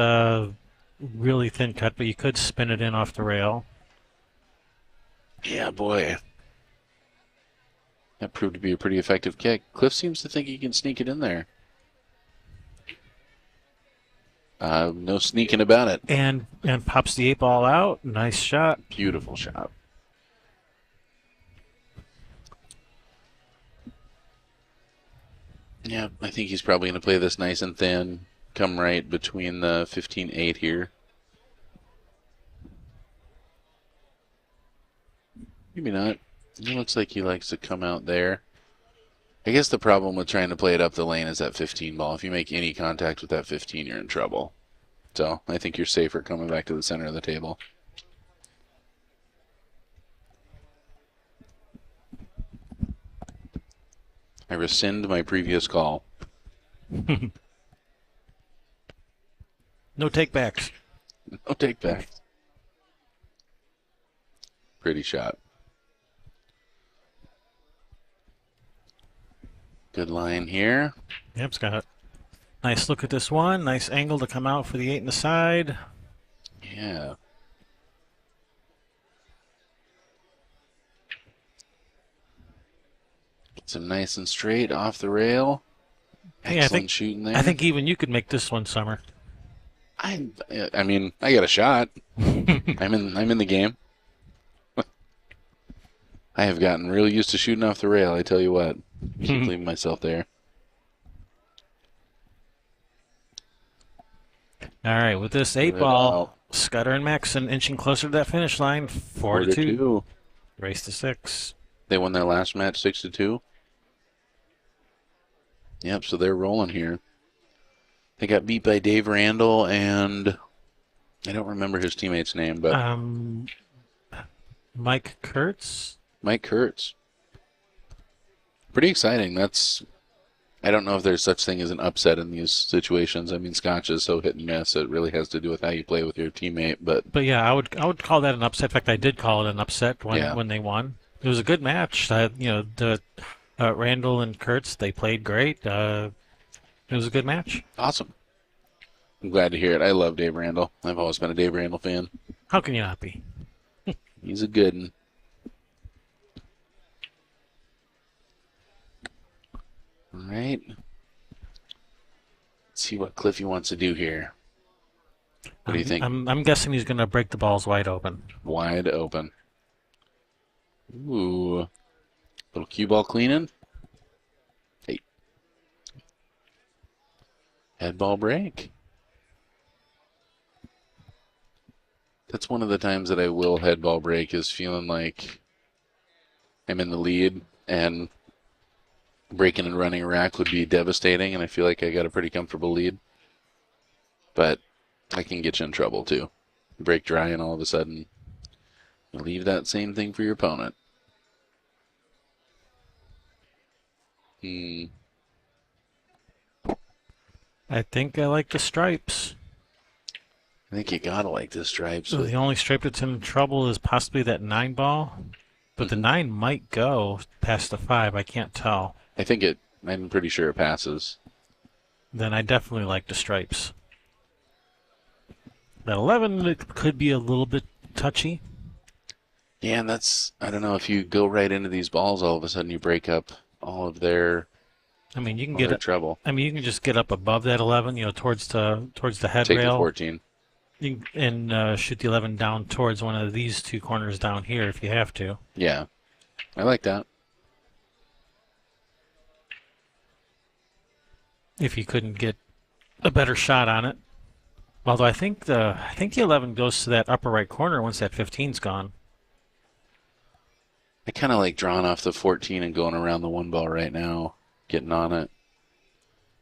really thin cut, but you could spin it in off the rail. Yeah, boy. That proved to be a pretty effective kick. Cliff seems to think he can sneak it in there. No sneaking about it. And pops the 8 ball out. Nice shot. Beautiful shot. Yeah, I think he's probably going to play this nice and thin. Come right between the 15-8 here. Maybe not. It looks like he likes to come out there. I guess the problem with trying to play it up the lane is that 15 ball. If you make any contact with that 15, you're in trouble. So I think you're safer coming back to the center of the table. I rescind my previous call. No takebacks. No take back. Pretty shot. Good line here. Yep, Scott. Nice look at this one. Nice angle to come out for the 8 in the side. Yeah. Gets him nice and straight off the rail. Yeah, Excellent shooting there. I think even you could make this one, Summer. I mean, I got a shot. I'm in the game. I have gotten really used to shooting off the rail, I tell you what. Keep leaving myself there. All right, with this 8 ball, Scudder and Maxson inching closer to that finish line. 4-2. Race to 6. They won their last match 6-2. Yep, so they're rolling here. They got beat by Dave Randall and I don't remember his teammate's name, but Mike Kurtz. Mike Kurtz. Pretty exciting. I don't know if there's such thing as an upset in these situations. I mean, Scotch is so hit and miss. It really has to do with how you play with your teammate. But yeah, I would call that an upset. In fact, I did call it an upset when they won. It was a good match. The Randall and Kurtz, they played great. It was a good match. Awesome. I'm glad to hear it. I love Dave Randall. I've always been a Dave Randall fan. How can you not be? He's a good one. All right. Let's see what Cliffy wants to do here. What do you think? I'm guessing he's going to break the balls wide open. Wide open. Ooh. Little cue ball cleaning. Hey. Head ball break. That's one of the times that I will head ball break, is feeling like I'm in the lead and breaking and running a rack would be devastating, and I feel like I got a pretty comfortable lead. But I can get you in trouble too. Break dry and all of a sudden you leave that same thing for your opponent. Hmm. I think I like the stripes. I think you gotta like the stripes. So the only stripe that's in trouble is possibly that 9 ball. But the 9 might go past the 5. I can't tell. I'm pretty sure it passes. Then I definitely like the stripes. That 11 it could be a little bit touchy. Yeah, and I don't know, if you go right into these balls, all of a sudden you break up all of their, I mean, you can all get their trouble. I mean, you can just get up above that 11, towards the head Take the rail. 14. And shoot the 11 down towards one of these two corners down here if you have to. Yeah, I like that. If you couldn't get a better shot on it. Although I think the 11 goes to that upper right corner once that 15's gone. I kind of like drawing off the 14 and going around the 1 ball right now, getting on it.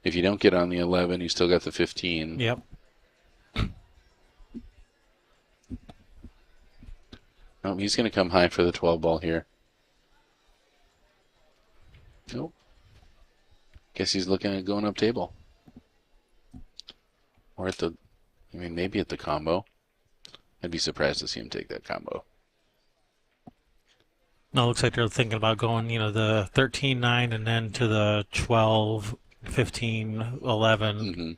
If you don't get on the 11, you still got the 15. Yep. Oh, he's going to come high for the 12 ball here. Nope. Guess he's looking at going up table. Or maybe at the combo. I'd be surprised to see him take that combo. No, it looks like they're thinking about going, the 13-9 and then to the 12, 15, 11. Mm-hmm.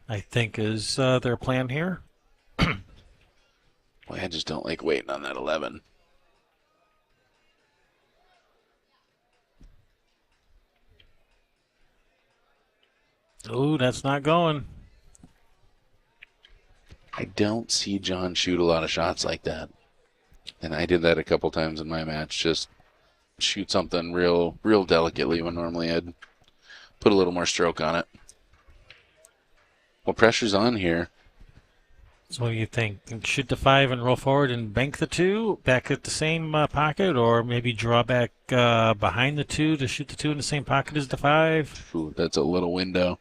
I think is their plan here. Well, I just don't like waiting on that 11. Oh, that's not going. I don't see John shoot a lot of shots like that. And I did that a couple times in my match. Just shoot something real delicately when normally I'd put a little more stroke on it. Well, pressure's on here. So what do you think? Shoot the 5 and roll forward and bank the 2 back at the same pocket, or maybe draw back behind the 2 to shoot the 2 in the same pocket as the 5? Ooh, that's a little window.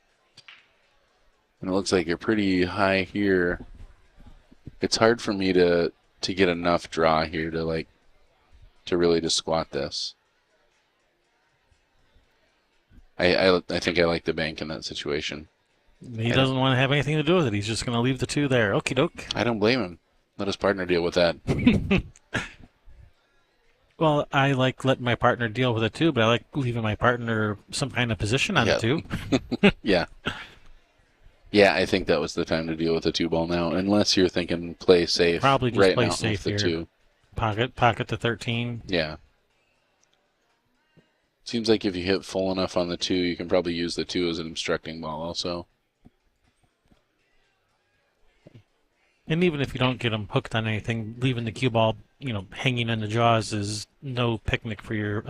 And it looks like you're pretty high here. It's hard for me to get enough draw here to really just squat this. I think I like the bank in that situation. He doesn't want to have anything to do with it. He's just going to leave the 2 there. Okie doke. I don't blame him. Let his partner deal with that. Well, I like letting my partner deal with it too, but I like leaving my partner some kind of position on it too. Yeah. Yeah, I think that was the time to deal with the 2 ball now, unless you're thinking play safe. Probably just right play now safe with the here. 2. Pocket the 13. Yeah. Seems like if you hit full enough on the 2, you can probably use the 2 as an obstructing ball also. And even if you don't get them hooked on anything, leaving the cue ball, hanging in the jaws is no picnic for your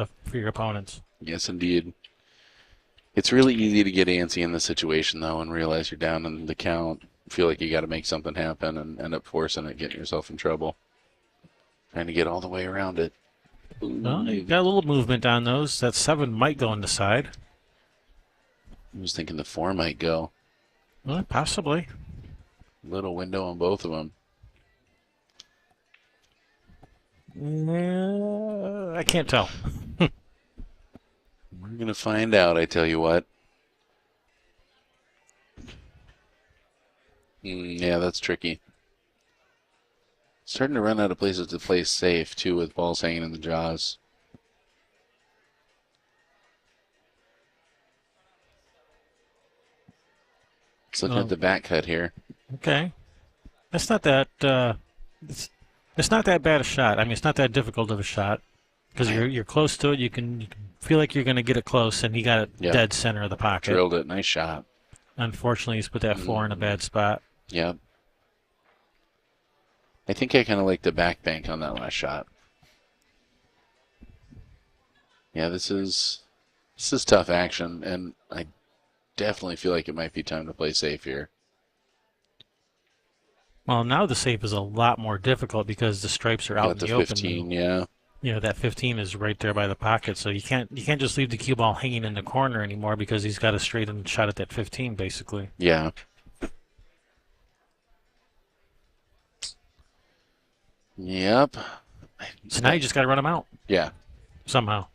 opponents. Yes, indeed. It's really easy to get antsy in this situation, though, and realize you're down in the count, feel like you got to make something happen, and end up forcing it, getting yourself in trouble. Trying to get all the way around it. Well, you got a little movement on those. That 7 might go on the side. I was thinking the 4 might go. Well, possibly. Little window on both of them. I can't tell. We're going to find out, I tell you what. Yeah, that's tricky. Starting to run out of places to play safe, too, with balls hanging in the jaws. Let's look at the back cut here. Okay. That's not that it's not that bad a shot. I mean, it's not that difficult of a shot because you're close to it. You can feel like you're going to get it close, and he got it dead center of the pocket. Drilled it. Nice shot. Unfortunately, he's put that 4 in a bad spot. Yep. I think I kind of like the back bank on that last shot. Yeah, this is tough action, and I definitely feel like it might be time to play safe here. Well, now the safe is a lot more difficult because the stripes are out in the 15, open. yeah. That 15 is right there by the pocket, so you can't just leave the cue ball hanging in the corner anymore because he's got a straight in shot at that 15, basically. Yeah. Yep. So now you just got to run him out. Yeah. Somehow.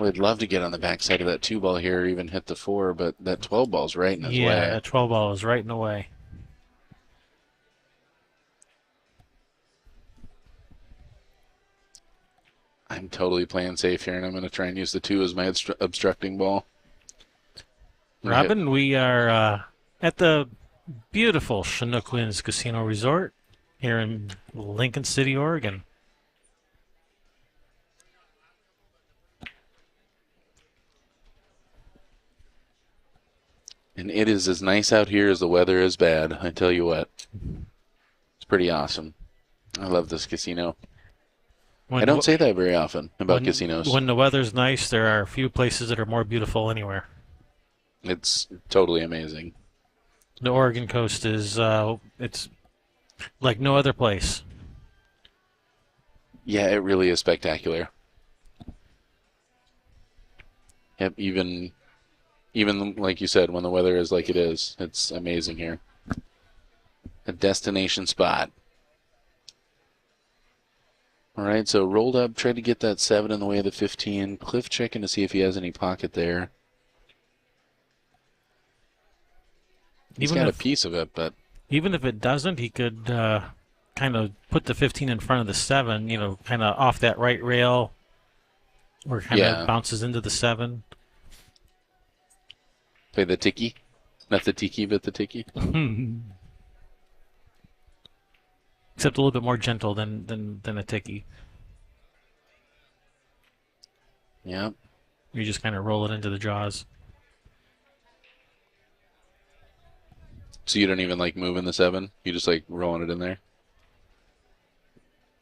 We'd love to get on the backside of that 2-ball here or even hit the 4, but that 12 ball's right in his way. Yeah, that 12 ball is right in the way. I'm totally playing safe here, and I'm going to try and use the 2 as my obstructing ball. Robin, we are at the beautiful Chinook Winds Casino Resort here in Lincoln City, Oregon. And it is as nice out here as the weather is bad, I tell you what. It's pretty awesome. I love this casino. I don't say that very often about casinos. When the weather's nice, there are a few places that are more beautiful anywhere. It's totally amazing. The Oregon coast is, it's like no other place. Yeah, it really is spectacular. Yep, even like you said, when the weather is like it is, it's amazing here. A destination spot. All right, so rolled up, tried to get that 7 in the way of the 15. Cliff checking to see if he has any pocket there. He's got a piece of it, but... Even if it doesn't, he could kind of put the 15 in front of the 7, you know, kind of off that right rail where it kind of bounces into the 7. Play the tiki? Not the tiki, but the tiki? Except a little bit more gentle than a tiki. Yep. You just kind of roll it into the jaws. So you don't even like moving the 7? You just like rolling it in there?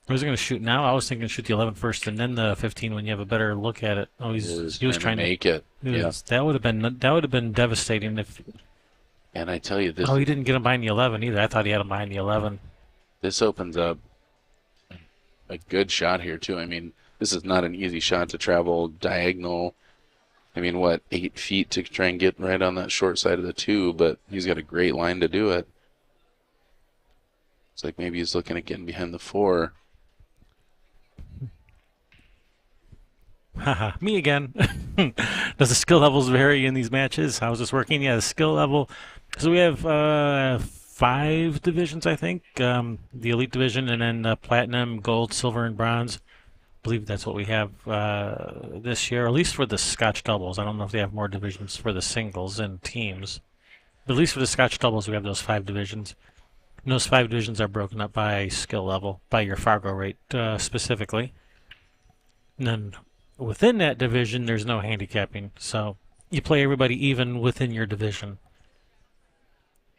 I was going to shoot now. I was thinking shoot the 11 first and then the 15 when you have a better look at it. Oh, he was trying to make it. Yeah. That would have been devastating if. And I tell you this. Oh, he didn't get him behind the 11 either. I thought he had him behind the 11. This opens up a good shot here too. I mean, this is not an easy shot to travel diagonal. I mean, what, 8 feet to try and get right on that short side of the 2, but he's got a great line to do it. It's like maybe he's looking at getting behind the 4. Haha, me again. Does the skill levels vary in these matches? How's this working? Yeah, the skill level. So we have 5 divisions, I think. The Elite Division, and then Platinum, Gold, Silver, and Bronze. I believe that's what we have this year, at least for the Scotch doubles. I don't know if they have more divisions for the singles and teams. But at least for the Scotch doubles, we have those 5 divisions. And those 5 divisions are broken up by skill level, by your Fargo rate specifically. And then within that division, there's no handicapping. So you play everybody even within your division.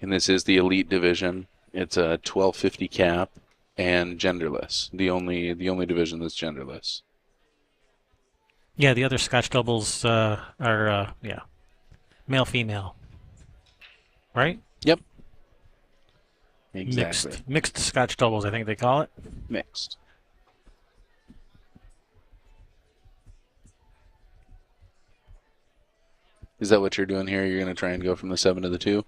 And this is the Elite Division. It's a 1250 cap. And genderless, the only division that's genderless. Yeah, the other Scotch doubles are male female, right? Yep. Exactly. Mixed Scotch doubles, I think they call it. Mixed. Is that what you're doing here? You're going to try and go from the 7 to the 2?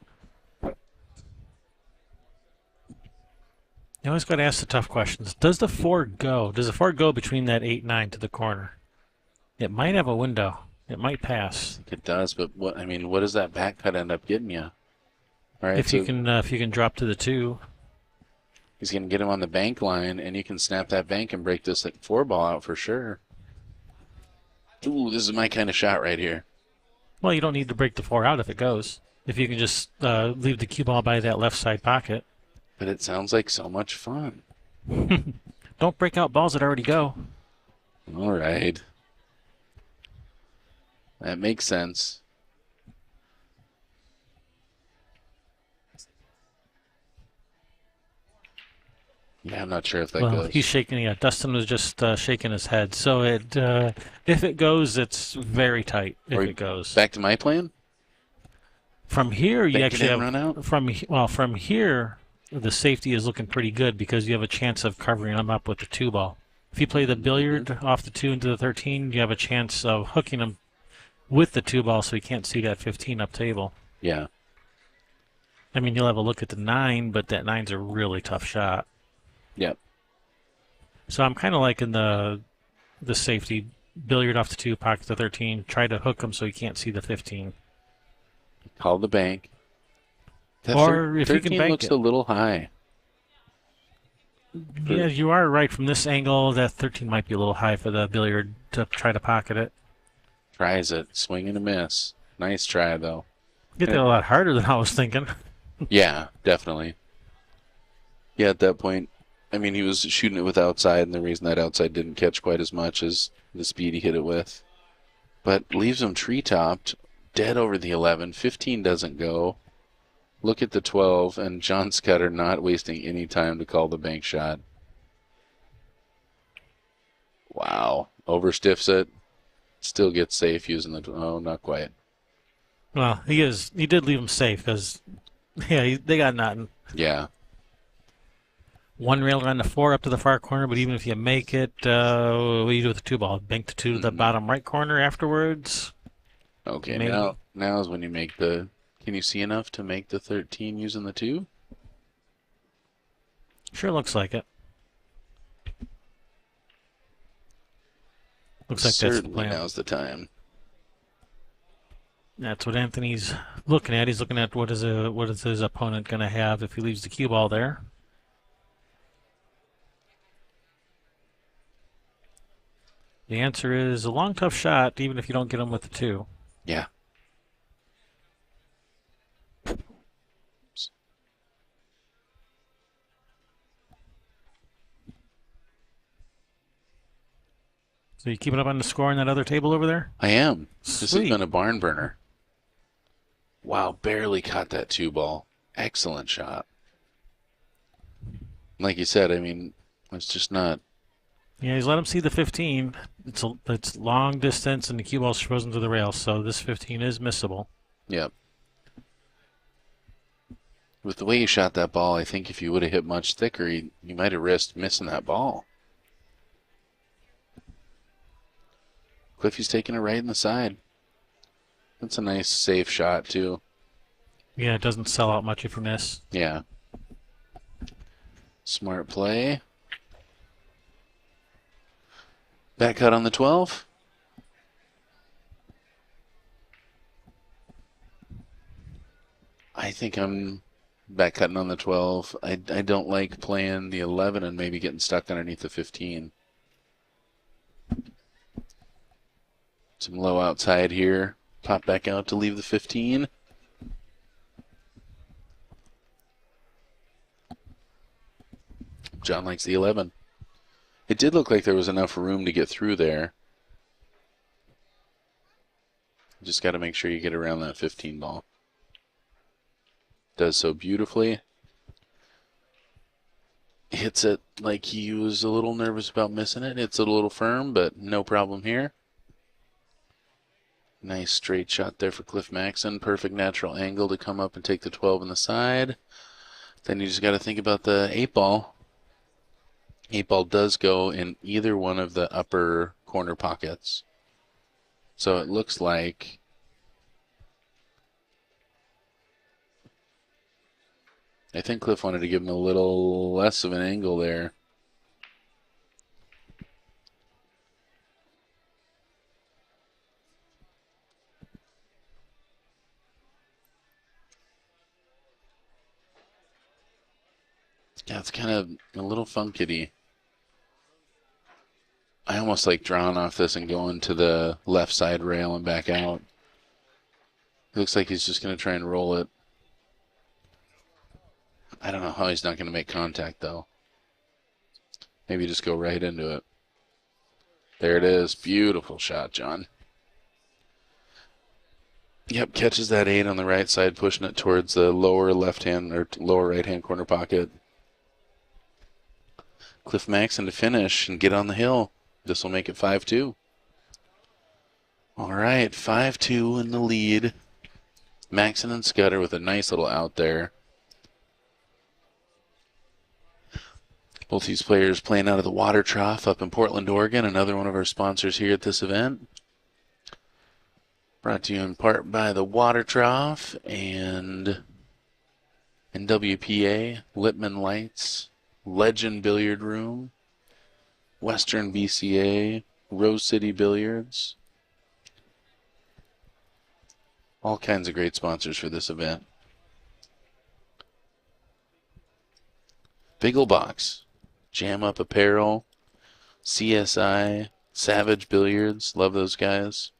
You always got to ask the tough questions. Does the 4 go? Does the 4 go between that 8-9 to the corner? It might have a window. It might pass. It does, but what does that back cut end up getting you? All right, if you can drop to the 2. He's going to get him on the bank line, and you can snap that bank and break this 4 ball out for sure. Ooh, this is my kind of shot right here. Well, you don't need to break the 4 out if it goes. If you can just leave the cue ball by that left side pocket. But it sounds like so much fun. Don't break out balls that already go. All right. That makes sense. Yeah, I'm not sure if that goes. He's shaking. Yeah, Dustin was just shaking his head. So if it goes, it's very tight. If it goes. Back to my plan. From here, you actually have run out? From here, the safety is looking pretty good because you have a chance of covering them up with the 2 ball. If you play the billiard off the 2 into the 13, you have a chance of hooking them with the 2 ball so you can't see that 15 up table. Yeah. I mean, you'll have a look at the 9, but that 9's a really tough shot. Yep. So I'm kind of liking the safety billiard off the 2, pocket the 13, try to hook him so he can't see the 15. Call the bank. That Or if you can 13 bank looks it. a little high. Yeah, you are right. From this angle, that 13 might be a little high for the billiard to try to pocket it. Tries it. Swing and a miss. Nice try, though. Get that a lot harder than I was thinking. Yeah, definitely. Yeah, at that point, I mean, he was shooting it with outside, and the reason that outside didn't catch quite as much as the speed he hit it with. But leaves him tree-topped, dead over the 11. 15 doesn't go. Look at the 12, and John Scudder not wasting any time to call the bank shot. Wow. Overstiffs it. Still gets safe using the... Oh, not quite. Well, he did leave him safe because, yeah, they got nothing. Yeah. One rail around the 4 up to the far corner, but even if you make it, what do you do with the 2 ball? Bank the 2 to the bottom right corner afterwards? Okay, Maybe. now is when you make the... Can you see enough to make the 13 using the 2? Sure looks like it. Looks like that's the Certainly plan. now's the time. That's what Anthony's looking at. He's looking at what is his opponent going to have if he leaves the cue ball there. The answer is a long, tough shot, even if you don't get him with the 2. Yeah. So you keeping up on the score on that other table over there? I am. This has Sweet. been a barn burner. Wow, barely caught that 2 ball. Excellent shot. Like you said, I mean, it's just not... Yeah, he's let him see the 15. It's long distance, and the cue ball's frozen to the rail, so this 15 is missable. Yep. With the way you shot that ball, I think if you would have hit much thicker, you might have risked missing that ball. Cliffy's taking it right in the side. That's a nice, safe shot, too. Yeah, it doesn't sell out much if you miss. Yeah. Smart play. Back cut on the 12. I think I'm back cutting on the 12. I don't like playing the 11 and maybe getting stuck underneath the 15. Some low outside here. Pop back out to leave the 15. John likes the 11. It did look like there was enough room to get through there. Just got to make sure you get around that 15 ball. Does so beautifully. Hits it like he was a little nervous about missing it. It's a little firm, but no problem here. Nice straight shot there for Cliff Maxson. Perfect natural angle to come up and take the 12 on the side. Then you just got to think about the 8 ball. 8 ball does go in either one of the upper corner pockets. So it looks like I think Cliff wanted to give him a little less of an angle there. Yeah, it's kind of a little funkity. I almost like drawing off this and going to the left side rail and back out. It looks like he's just going to try and roll it. I don't know how he's not going to make contact, though. Maybe just go right into it. There it is. Beautiful shot, John. Yep, catches that 8 on the right side, pushing it towards the lower left-hand or lower right-hand corner pocket. Cliff Maxson to finish and get on the hill. This will make it 5-2. All right, 5-2 in the lead. Maxson and Scudder with a nice little out there. Both these players playing out of the Water Trough up in Portland, Oregon, another one of our sponsors here at this event. Brought to you in part by the Water Trough and NWPA, Lippman Lights, Legend Billiard Room, Western BCA, Rose City Billiards. All kinds of great sponsors for this event. Bigglebox, Jam Up Apparel, CSI, Savage Billiards, love those guys.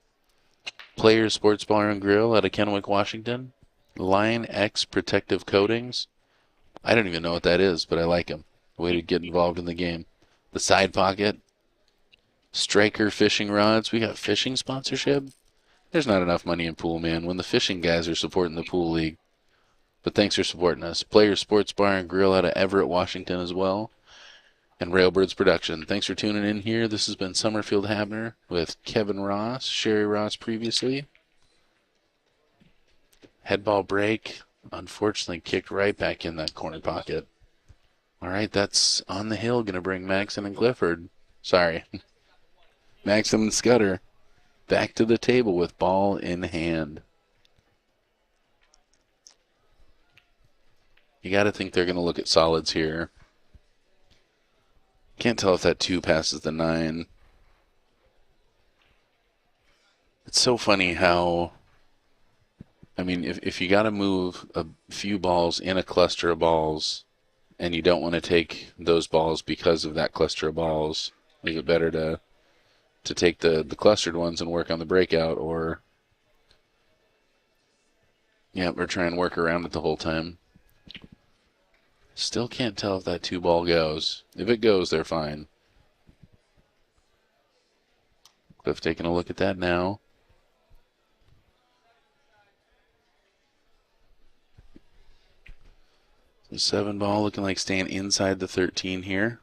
Players Sports Bar and Grill out of Kennewick, Washington. Line X Protective Coatings. I don't even know what that is, but I like them. Way to get involved in the game. The Side Pocket. Striker Fishing Rods. We got fishing sponsorship. There's not enough money in pool, man, when the fishing guys are supporting the pool league. But thanks for supporting us. Players Sports Bar and Grill out of Everett, Washington as well. And Railbirds Production. Thanks for tuning in here. This has been Summerfield Habner with Kevin Ross, Sherry Ross previously. Headball break. Unfortunately, kicked right back in that corner pocket. All right, that's on the hill. Going to bring Maxson and Clifford. Sorry. Maxson and Scudder back to the table with ball in hand. You got to think they're going to look at solids here. Can't tell if that 2 passes the 9. It's so funny how, I mean, if you got to move a few balls in a cluster of balls and you don't want to take those balls because of that cluster of balls, is it better to take the clustered ones and work on the breakout, or try and work around it the whole time? Still can't tell if that 2 ball goes. If it goes, they're fine. Cliff taking a look at that now. The 7 ball looking like staying inside the 13 here.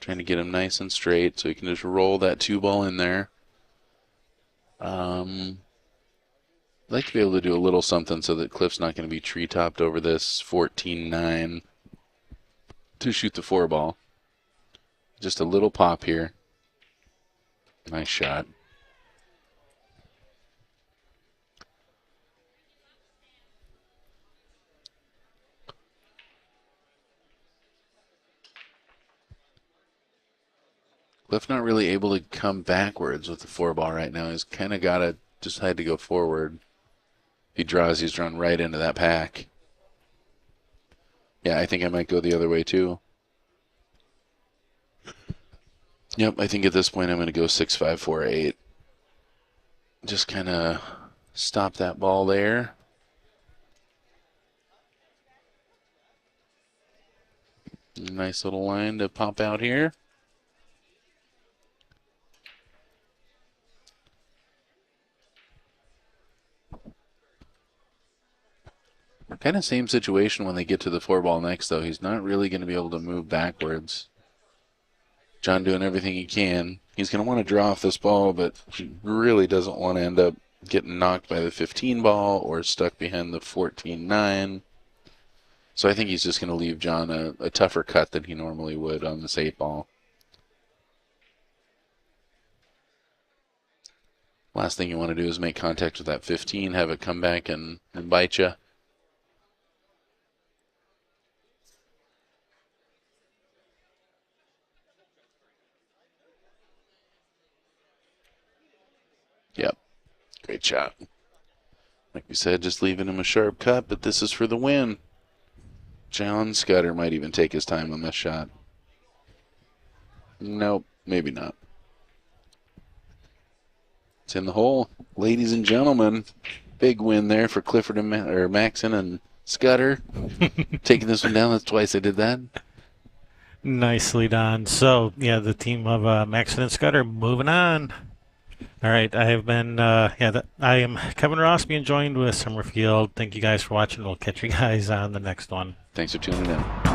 Trying to get him nice and straight so he can just roll that 2 ball in there. I'd like to be able to do a little something so that Cliff's not going to be tree-topped over this 14-9 to shoot the 4 ball. Just a little pop here. Nice shot. Cliff not really able to come backwards with the 4 ball right now. He's kind of got to decide to go forward. If he draws, he's drawn right into that pack. Yeah, I think I might go the other way too. Yep, I think at this point I'm going to go 6-5, 4-8. Just kind of stop that ball there. Nice little line to pop out here. Kind of same situation when they get to the 4 ball next, though. He's not really going to be able to move backwards. John doing everything he can. He's going to want to draw off this ball, but he really doesn't want to end up getting knocked by the 15 ball or stuck behind the 14-9. So I think he's just going to leave John a tougher cut than he normally would on this 8 ball. Last thing you want to do is make contact with that 15, have it come back and bite you. Yep, great shot. Like we said, just leaving him a sharp cut, but this is for the win. John Scudder might even take his time on this shot. Nope, maybe not. It's in the hole. Ladies and gentlemen, big win there for Clifford and Maxson and Scudder. Taking this one down. That's twice I did that. Nicely done. So, yeah, the team of Maxson and Scudder moving on. All right, I have been, I am Kevin Ross being joined with Summerfield. Thank you guys for watching. We'll catch you guys on the next one. Thanks for tuning in.